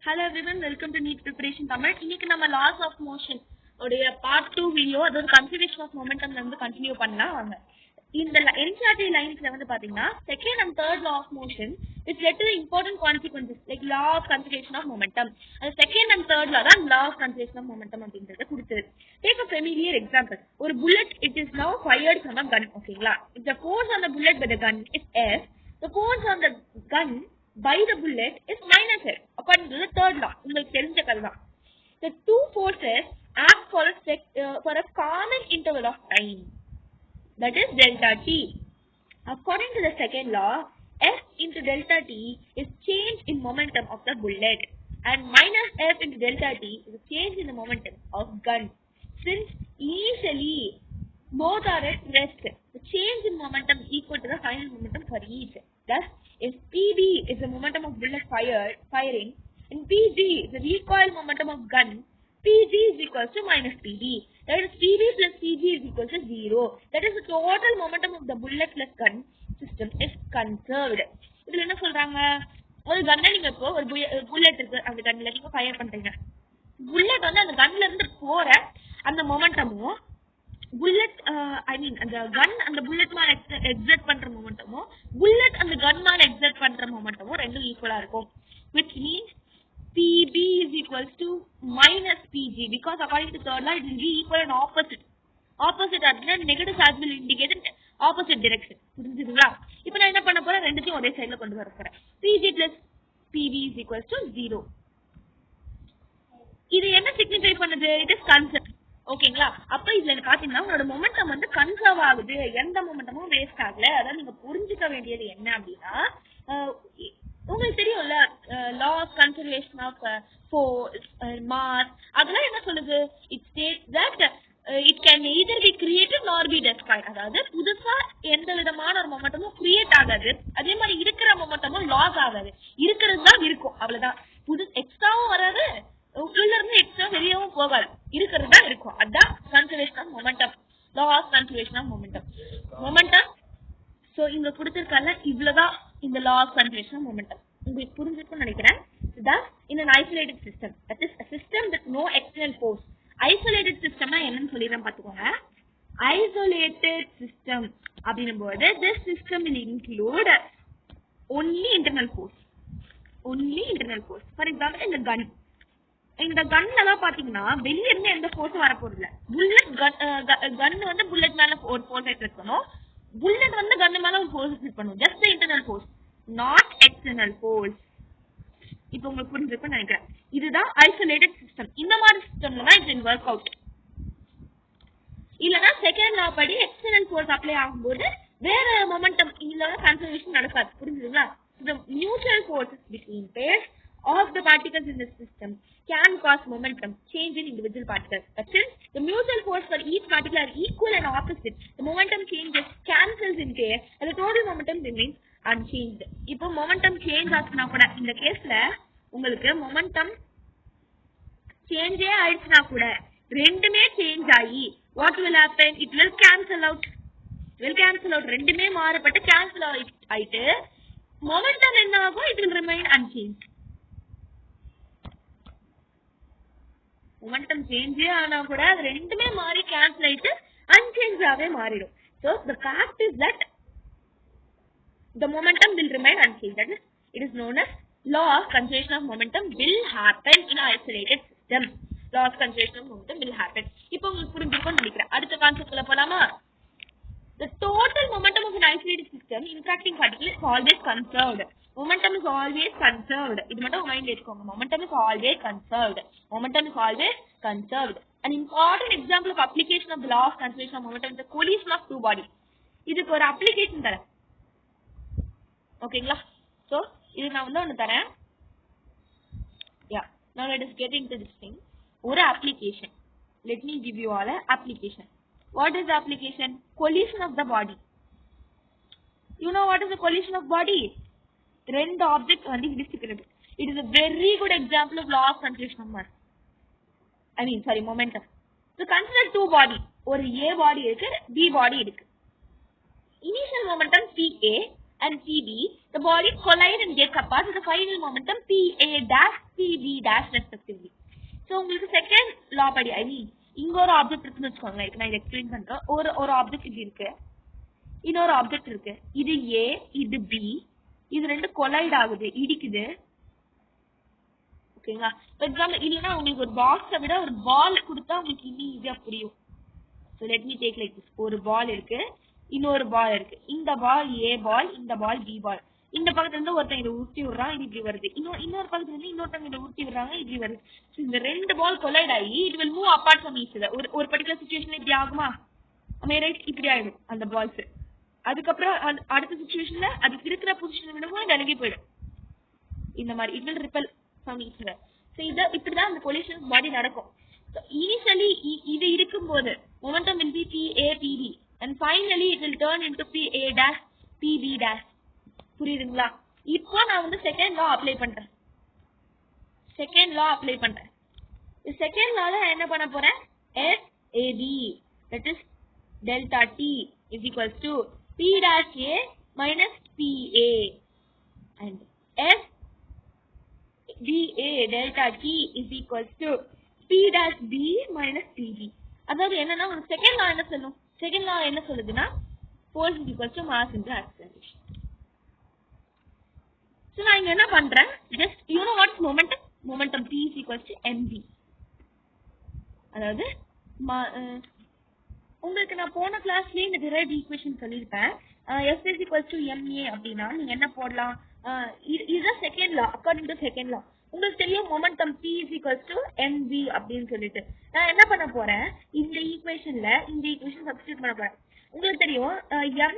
Hello everyone, welcome to NEET Preparation Tamil. இன்னைக்கு நம்ம laws of motion உடைய part 2 video அதோட conservation of momentum ல இருந்து கண்டினியூ பண்ணலாம் வாங்க. இந்த NCERT லைன்ஸ்ல வந்து பாத்தீங்கன்னா second and third law of motion which led to the important consequences like law of conservation of momentum. அந்த second and third law தான் law of conservation of momentum அப்படிங்கறத கொடுத்தது. Take a familiar example. ஒரு bullet it is now fired from a gun. ஓகேங்களா? If the force on the bullet by the gun is F, the force on the gun by the bullet is minus F according to the third law. உங்களுக்கு தெரிஞ்ச கதை. The two forces act for a common interval of time, that is delta t. According to the second law, F into delta t is change in momentum of the bullet and minus F into delta t is a change in the momentum of gun. Since initially both are at rest, the change in momentum is equal to the final momentum for each. Thus, if Pb is the momentum of bullet firing and Pg is the recoil momentum of gun, Pg is equals to minus Pb. That is Pb plus Pg is equals to 0. That is the total momentum of the bullet plus gun system is conserved. இதுல என்ன சொல்றாங்க, ஒரு கன்னை நீங்க இப்போ ஒரு bullet இருக்கு அந்த கன்ல நீங்க ஃபயர் பண்றீங்க. புல்லட் வந்து அந்த கன்ல இருந்து போற அந்த மொமெண்டமும் புல்லட் அந்த கன் அந்த புல்லட் மேல எக்ஸர்ட் பண்ற மொமெண்டமும் புல்லட் அந்த கன் மேல எக்ஸர்ட் பண்ற மொமெண்டமும் ரெண்டும் ஈக்குவலா இருக்கும். which means Pb is equals to minus Pg because according to third law it will be equal and opposite. Opposite அப்படின்னா negative charge will indicate in opposite direction. புரிஞ்சுதுங்களா? இப்போ நான் என்ன பண்ண போறேன், ரெண்டுத்தையும் ஒரே சைடுல கொண்டு வர போறேன். Pg plus Pb is equals to 0. இது என்ன சிக்னிஃபை பண்ணுது? It is conserve. ஓகேங்களா? அப்ப இதுல பாத்தீங்கன்னா உங்களோட மொமெண்டம் வந்து கன்சர்வ் ஆகுது, எந்த மொமெண்டமும் வேஸ்ட் ஆகல. அதாவது நீங்க புரிஞ்சுக்க வேண்டியது என்ன அப்படின்னா, உங்களுக்கு தெரியும்ல law of conservation of force, mass, அதெல்லாம் என்ன சொல்லுது? it states that it can either be created nor be destroyed. அதாவது புதுசா எந்த விதமான ஒரு மொமெண்டமும் கிரியேட் ஆகாது, அதே மாதிரி இருக்கிற மொமெண்டமும் லாஸ் ஆகாது. இருக்கிறது தான் இருக்கும், அவ்வளவுதான். புது எக்ஸ்ட்ராவும் வராது, உள்ள இருந்து எக்ஸ்ட்ரா வெளியவும் போகாது, இருக்கிறது தான் இருக்கும். அதான் conservation of momentum, law of conservation of momentum. So இங்க கொடுத்திருக்கால இவ்வளவுதான் இந்த law of conservation of momentum. உங்களுக்கு புரிஞ்சிருக்கும்னு நினைக்கிறேன். Thus, in an isolated system, that is a system with no external force. Isolated system னா என்னன்னு சொல்லிடுறேன் பாத்துக்கோங்க. Isolated system அப்படின்னும்போது this system will include only internal force. Only internal force. For example, இந்த கன்ல தான் பாத்தீங்கன்னா வெளிய இருந்து எந்த ஃபோர்ஸும் வர போறது இல்ல. புல்லட் கன் வந்து புல்லட் மேல ஒரு ஃபோர்ஸ் எக்ஸர்ட் பண்ணும், புல்லட் வந்து கன் மேல ஒரு ஃபோர்ஸ் எக்ஸர்ட் பண்ணும். Just internal force, not external force. இப்போ உங்களுக்கு புரிஞ்சிருக்கும்னு நினைக்கிறேன். இதுதான் ஐசோலேட்டட் சிஸ்டம். இந்த மாதிரி சிஸ்டம்ல தான் இது ஒர்க் அவுட். இல்லனா செகண்ட் லா படி எக்ஸ்டர்னல் ஃபோர்ஸ் அப்ளை ஆகும்போது வேற மொமெண்டம் இல்ல கன்சர்வேஷன் நடக்காது. புரிஞ்சுதுங்களா? The mutual forces between pairs of the particles in the system can cause momentum change in individual particles. But since the mutual force for each particle are equal and opposite, the momentum changes cancels in pair and the total momentum remains unchanged. இப்போ momentum change ஆச்சுனா கூட இந்த கேஸ்ல உங்களுக்கு momentum change ஆயிடுச்சுனா கூட ரெண்டுமே change ஆகி what will happen? It will cancel out. ரெண்டுமே மாறப்பட்டு cancel ஆயிட்டு momentum என்ன ஆகும்? It will remain unchanged. momentum change ஆனா கூட அது ரெண்டுமே மாறி கேன்சல் ஆயிட்டு unchanged ஆவே மாறிடும். So the fact is that the momentum will remain unchanged. That is, it is known as law of conservation of momentum will happen in isolated system. Law of conservation of momentum will happen. இப்போ உங்களுக்கு புரிஞ்சிருக்கும்னு நினைக்கிறேன். அடுத்த கான்செப்ட்ல போலாமா? The total momentum of an isolated system interacting particle is always conserved. Momentum is always conserved. இது மட்டும் மைண்ட்ல எடுத்துக்கோங்க. Momentum is always conserved. An important example of application of the law of conservation of momentum is the collision of two bodies. இதுக்கு ஒரு application தரேன். ஓகேங்களா? So இது நான் வந்து ஒன்னு தரேன். Now let us get into this thing. ஒரு application. Let me give you all a application. What is the application? Collision of the body. You know what is the collision of body? ரெண்டு object வந்து இடிச்சுக்கிறது. It is a very good example of law of conservation of mass. Momentum. So consider two body. ஒரு A body இருக்கு, B body இருக்கு. Initial momentum PA and PB, the body collide and get apart with the final momentum PA dash PB dash respectively. So உங்களுக்கு second law படி ஐ மீன் இங்க ஒரு object இருக்குன்னு வச்சுக்கோங்க. இப்போ நான் இதை எக்ஸ்பிளைன் பண்றேன். ஒரு ஆப்ஜெக்ட் இப்படி இருக்கு, இன்னொரு ஆப்ஜெக்ட் இருக்கு. இது A, இது B, இது ரெண்டு கொலைட் ஆகுது, இடிக்குது. ஓகேங்களா? ஃபார் எக்ஸாம்பிள் இல்லைன்னா உங்களுக்கு ஒரு பாக்ஸை விட ஒரு பால் கொடுத்தா உங்களுக்கு இன்னும் ஈஸியா புரியும். So let me take like this. ஒரு பால் இருக்கு, இன்னொரு பால் இருக்கு. இந்த பால் A பால், இந்த பால் B பால். இந்த பக்கத்துல இருந்து ஒருத்தன் இதை உருட்டி விடுறான், இது இப்படி வருது. இன்னொரு பக்கத்துல இருந்து இன்னொருத்தவங்க இதை உருட்டி விடுறாங்க, இப்படி வருது. இந்த ரெண்டு பால் கொலைட் ஆகி it will move apart from each other. ஒரு பர்டிகுலர் சிச்சுவேஷன்ல இப்படி ஆகுமா? ரைட், இப்படி ஆயிடும் அந்த பால்ஸ். அதுக்கப்புறம் அடுத்த சிச்சுவேஷன்ல அதுக்கு இருக்கிற பொசிஷன் விடவும் விலகி போயிடும். இந்த மாதிரி it will repel from each other. So இப்படிதான் அந்த collision பாடி நடக்கும். So initially இது இருக்கும்போது momentum will be PA PB and finally it will turn into PA dash PB dash. புரியுதுங்களா? இப்போ நான் வந்து செகண்ட் லா அப்ளை பண்றேன். செகண்ட் லால என்ன பண்ண போறேன்? SAB that is delta T is equals to P dash A minus PA and SBA delta T is equals to P dash B minus PB. அதாவது என்னன்னா உங்களுக்கு செகண்ட் லா என்ன சொல்லும்? செகண்ட் லா என்ன சொல்லுதுன்னா force is equals to mass into acceleration. So நான் இங்க என்ன பண்றேன்? Just you know what's momentum? Momentum P is equals to mv. அதாவது உங்களுக்கு நான் போன கிளாஸ்லயே இந்த டிரைவ்ட் ஈக்குவேஷன் சொல்லியிருப்பேன். F is equals to ma அப்படின்னா நீங்க என்ன போடலாம்? இதுதான் second law. According to second law உங்களுக்கு தெரியும் momentum P is equals to mv அப்படின்னு சொல்லிட்டு நான் என்ன பண்ண போறேன்? இந்த ஈக்குவேஷன்ல இந்த ஈக்குவேஷன் சப்ஸ்டிட்யூட் பண்ண போறேன். உங்களுக்கு தெரியும் m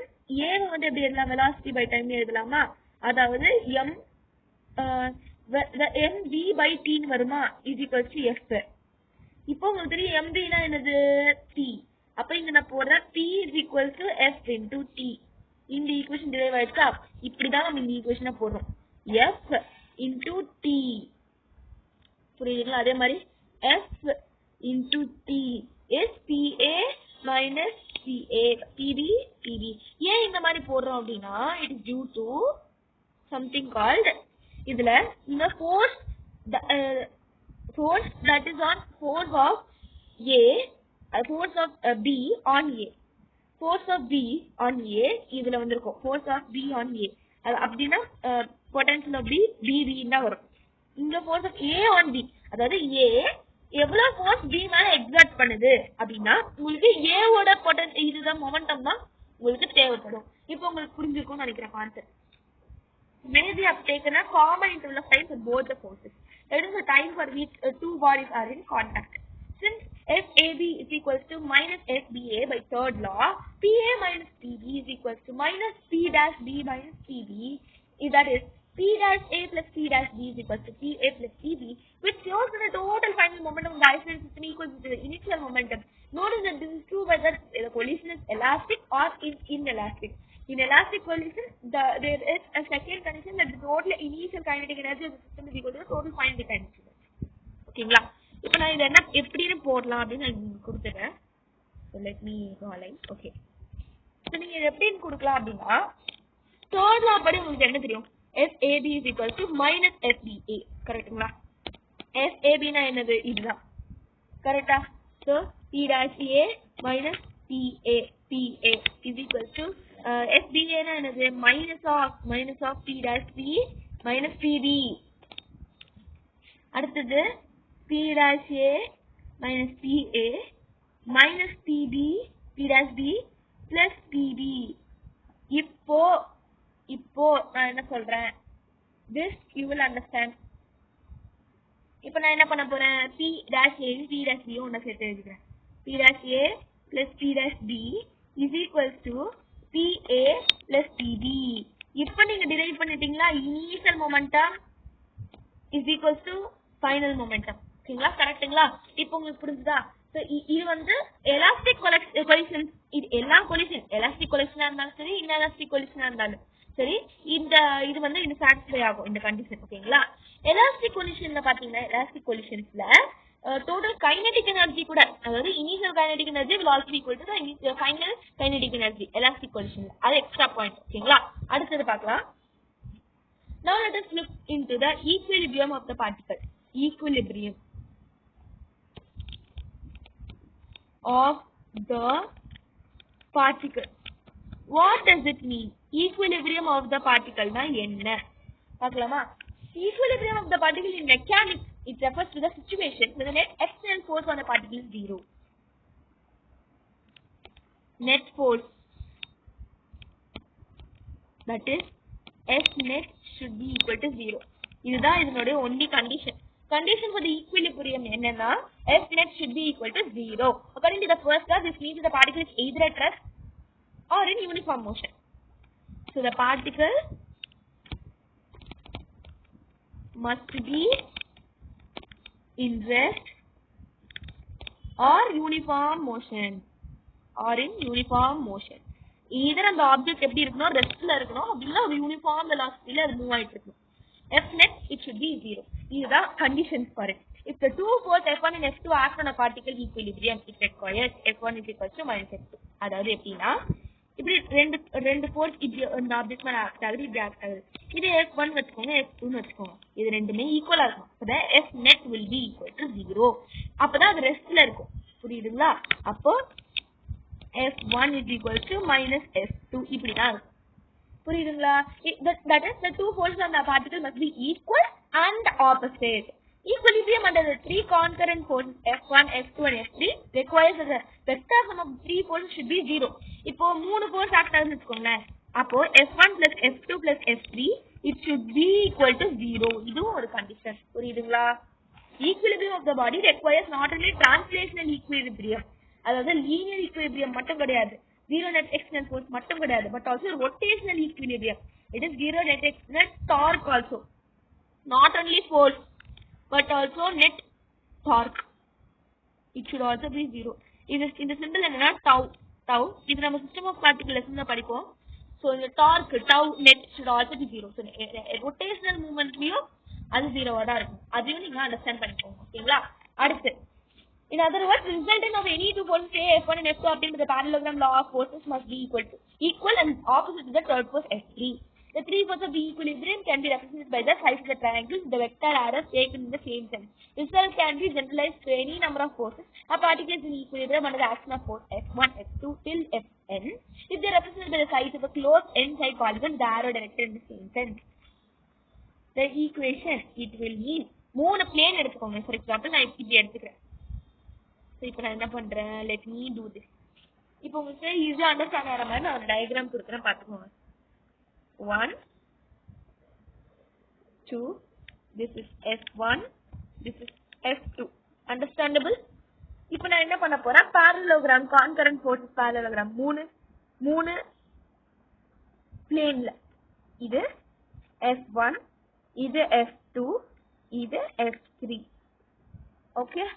a வந்து எப்படி எழுதலாம்? வெலாசிட்டி பை டைம் எழுதலாமா? அதாவது mv by t வருமா? is equals to f. இப்போ உங்களுக்கு தெரியும் mv னா என்னது? t. அப்ப இங்க நான் போடுறேன் p is equals to f into t. இந்த ஈக்குவேஷன் டிரைவ் ஆயிடுச்சா? இப்படிதான் நம்ம இந்த ஈக்குவேஷனை போடுறோம். f into t. புரியுதுங்களா? அதே மாதிரி f into t is pa minus pa pb pb. ஏன் இந்த மாதிரி போடுறோம் அப்படின்னா it is due to something called இதுல இந்த force that is on force of a force of b on a. force of b on a இதுல வந்திருக்கும் force of b on a. அது அப்படின்னா potential of b bv தான் வரும். இங்க force of a on b அதாவது a எவ்வளவு force b மேல எக்ஸர்ட் பண்ணுது அப்படின்னா உங்களுக்கு a ஓட பொட்டன்ஷியல் இதுதான் மொமெண்டம் தான் உங்களுக்கு தேவைப்படும். இப்போ உங்களுக்கு புரிஞ்சிருக்கும்னு நினைக்கிறேன் concept. May we have taken a common interval of time for both the forces. That is the time for which two bodies are in contact. Since FAB is equals to minus FBA by third law, PA minus PB is equals to minus P dash B minus PB. That is P dash A plus P dash B is equals to PA plus PB, which shows that the total final momentum of the isolated system equals to the initial momentum. Notice that this is true whether the collision is elastic or inelastic. In elastic collision, there is a second condition that the total initial kinetic energy of the system is equal to the total final kinetic energy. ஓகேங்களா? இப்போ நான் இதை என்ன எப்படின்னு போடலாம் அப்படின்னு நான் கொடுத்துறேன். So let me draw a line. Okay. So நீங்க இதை எப்படின்னு கொடுக்கலாம் அப்படின்னா தேர்ட் லா படி உங்களுக்கு என்ன தெரியும்? FAB is equal to minus FBA. கரெக்ட்டுங்களா? FAB னா என்னது? இதுதான். கரெக்டா? So P dash A minus PA is equal to FBA னா என்னது? minus of P dash B minus PB. அடுத்தது P dash A minus PA minus PB P dash B plus PB. இப்போ நான் என்ன சொல்றேன்? This you will understand. இப்போ நான் என்ன பண்ண போறேன்? P dash A P dash B ஒண்ணா சேர்த்து எழுதிக்கிறேன். P dash A plus P dash B is equals to PA plus PB. இப்போ நீங்க டிரைவ் பண்ணிட்டீங்களா? Initial momentum is equals to final momentum. ஓகேங்களா? கரெக்ட்டுங்களா? இப்போ உங்களுக்கு புரிஞ்சுதா? இது வந்து எலாஸ்டிக் கொலிஷன். இது எல்லா கொலிஷன் எலாஸ்டிக் கொலிஷனா இருந்தாலும் சரி இன்எலாஸ்டிக் கொலிஷனா இருந்தாலும் சரி இது வந்து இது சாட்டிஸ்ஃபை ஆகும் இந்த கண்டிஷன். ஓகேங்களா? எலாஸ்டிக் கொலிஷன்ல பாத்தீங்கன்னா எலாஸ்டிக் கொலிஷன்ஸ்ல total kinetic energy கூட அதாவது initial kinetic energy will also be equal to the final kinetic energy elastic collision. அது எக்ஸ்ட்ரா பாயிண்ட். ஓகேங்களா? அடுத்தது பார்க்கலாம். Now let us look into the equilibrium of the particle. Equilibrium of the particle. What does it mean? Equilibrium of the particle na enna? Pakalama. Equilibrium of the particle in mechanics, it refers to the situation when the net external force on a particle is 0. Net force, that is S net should be equal to 0. This is the only condition. Condition for the equilibrium enna, S net should be equal to 0. According to the first law, this means the particle is either at rest or in uniform motion. So the particle must be in rest or uniform motion. Or in uniform motion. Either the object எப்படி இருக்கணும் ரெஸ்ட்ல இருக்கணும் அப்படினா ஒரு uniform வெலாசிட்டில அது move ஆயிட்டு இருக்கும். F net it should be 0. இதுதான் conditions for it. If the two force F1 and F2 act on a particle equilibrium, it requires F1 is equal to minus F2. அதாவது எப்படின்னா இப்படி ரெண்டு ஃபோர்ஸ் இப்படி அந்த ஆப்ஜெக்ட் மேல ஆக்ட் ஆகுது இப்படி ஆக்ட் ஆகுது. இது F1 வச்சுக்கோங்க F2 வச்சுக்கோங்க. இது ரெண்டுமே ஈக்குவலா இருக்கும். அப்பதான் F net will be equal to 0. அப்பதான் அது ரெஸ்ட்ல இருக்கும். புரியுதுங்களா? அப்போ F1 is equal to minus F2. இப்படிதான் இருக்கும். புரியுதுங்களா? That is the two forces on the particle must be equal and opposite. Equilibrium under the three concurrent forces F1, F2 and F3 requires that the vector sum of three forces should be 0. இப்போ மூணு force act ஆகுதுன்னு வச்சுக்கோங்களேன். அப்போ F1 plus F2 plus F3 it should be equal to 0. இதுவும் ஒரு condition. புரியுதுங்களா? Equilibrium of the body requires not only translational equilibrium, அதாவது linear equilibrium மட்டும் கிடையாது, zero net external force மட்டும் கிடையாது, but also rotational equilibrium. It is zero net external torque also. Not only force but also net torque. It should also be 0. இந்த symbol என்னன்னா tau. இது நம்ம system of particle lessonல படிப்போம். So the torque tau net should also be 0. So rotational movementலயும் அது 0 ஆ தான் இருக்கும். அதையும் நீங்க அண்டர்ஸ்டாண்ட் பண்ணிக்கோங்க. ஓகேங்களா? அடுத்து in other words, the resultant of any two forces say F1 and F2 obtained by the parallelogram law of forces must be equal and opposite to the third force F3. The three forces of the equilibrium can be represented by the sides of the triangles with the vector arrows taken in the same sense. Result can be generalized to any number of forces. A particle is in equilibrium under the action of force F1, F2 till Fn if they are represented by the sides of a closed n-side polygon with the arrow directed in the same sense. The equation it will mean மூணு plane எடுத்துக்கோங்க. For example, நான் இப்படி எடுத்துக்கிறேன். இப்போ நான் என்ன பண்றேன், let me do this. இப்போ உங்களுக்கு ஈஸியா அண்டர்ஸ்டாண்ட் ஆகிற மாதிரி நான் ஒரு டயக்ராம் கொடுக்குறேன், பார்த்துக்கோங்க. 1 2 this is F1, this is F2. Understandable? இப்போ நான் என்ன பண்ண போறேன், parallelogram, concurrent forces parallelogram மூணு பிளேன்ல, இது F1, இது F2, இது F3. Okay?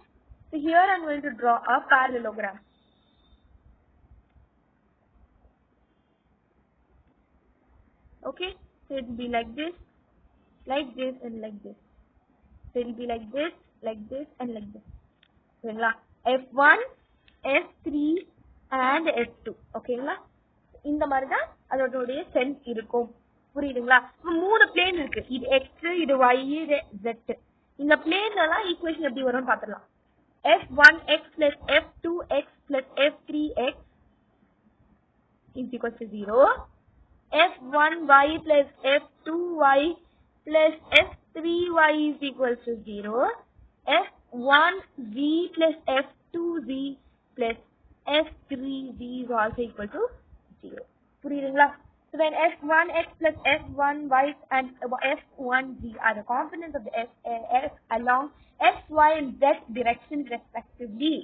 So here I am going to draw a parallelogram. Okay, so it will be like this and like this. So it will be like this and like this. Okay, F1, F3 and F2. Okay, இந்த மாதிரி தான் அதோட sense இருக்கும். புரியுதுங்களா? மூணு plane இருக்கு, இது x, இது y, இது z. இந்த பிளேன்லாம் ஈக்குவேஷன் எப்படி வரும்னு பார்த்துடலாம். F1x plus F2x plus F3x is equal to 0. F1y plus F2y plus F3y is equal to 0. F1z plus F2z plus F3z is also equal to 0. புரியுதுங்களா? So when F1x plus F1y and F1z are the components of the F along X, Y and Z directions respectively.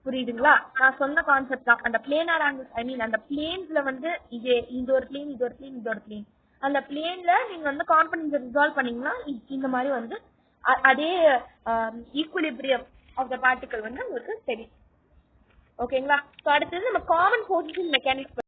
புரியுதுங்களா? நான் சொன்ன concept தான். அந்த planar angles, ஐ மீன் அந்த பிளேன்ஸ்ல வந்து இது ஒரு பிளேன், இது ஒரு பிளேன், இது ஒரு பிளேன். அந்த பிளேன்ல நீங்க வந்து காம்பனன்ட்ஸ் ரிசால்வ் பண்ணீங்கன்னா இந்த மாதிரி வந்து அதே ஈக்குலிபிரியம் ஆஃப் த பார்ட்டிகல் வந்து உங்களுக்கு தெரியும். ஓகேங்களா? ஸோ அடுத்தது நம்ம காமன் ஃபோர்ஸஸ் இன் மெக்கானிக்ஸ்